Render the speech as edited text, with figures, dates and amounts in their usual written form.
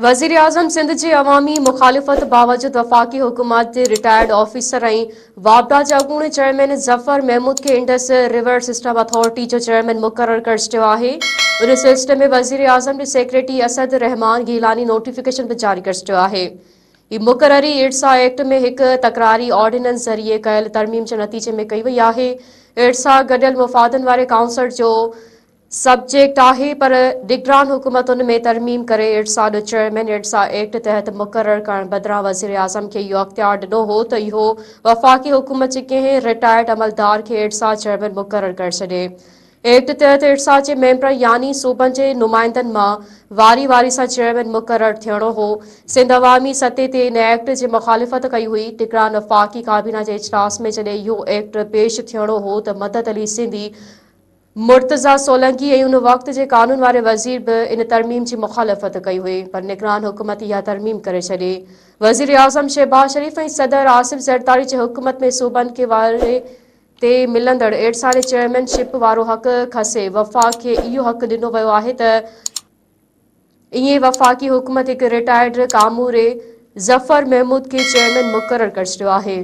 वज़ीर आज़म सिंध जी अवामी मुखालिफ़त बावजूद वफ़ाक़ी हुकूमत जे रिटायर्ड ऑफिसर ऐं वापडा जा अॻूणे चेयरमैन ज़फ़र महमूद खे इंडस रिवर सिस्टम अथॉरिटी जो चेयरमैन मुक़ररु करे छॾियो आहे। उन सिलसिले में वज़ीर आज़म जे सेक्रेटरी असद रहमान गीलानी नोटिफिकेशन बि जारी करे छॾियो आहे। ही मुक़ररी इर्सा एक्ट में एक तकरारी ऑर्डिनेंस ज़रिए कयल तरमीम जे नतीजे में कई वई आहे। इर्सा गडियल मुफ़ादन वारे काउंसिल जो सब्जेक्ट आहे, पर निगरान हुकूमतुनि में तरमीम करे इर्सा जो चेयरमैन इर्सा एक्ट तहत मुक़ररु करण बदिरां वज़ीर आज़म खे इहो अख़्तियार ॾिनो हो त इहो वफ़ाक़ी हुकूमत जे कंहिं रिटायर्ड अमलदार खे इर्सा चेयरमैन मुक़ररु करे छॾे। एक्ट तहत इर्सा जे मेंबर यानी सूबनि जे नुमाइंदनि मां वारी वारी सां चेयरमैन मुक़ररु थियणो हो। सिंध अवामी सतह ते इन एक्ट जी मुखालिफ़त कई हुई। निगरान वफ़ाक़ी काबीना जे इजलास में जॾहिं इहो एक्ट पेश थियणो हो त मदद अली सिंधी मुर्तज़ा सोलंकी ऐं उन वक़्त जे कानून वारे वज़ीर बि इन तरमीम जी मुखालिफ़त कई हुई, पर निगरान हुकूमत इहा तरमीम करे छॾी। वज़ीर आज़म शहबाज शरीफ़ ऐं सदर आसिफ ज़रदारी जे हुकूमत में सूबनि खे वारे ते मिलंदड़ इर्सा जे चेयरमैनशिप वारो हक़ खसे वफ़ाक़ खे इहो हक़ ॾिनो वियो आहे त इएं वफ़ाक़ी हुकूमत हिकु रिटायर्ड कामूरे ज़फ़र महमूद खे चेयरमैन मुक़ररु करे छॾियो आहे।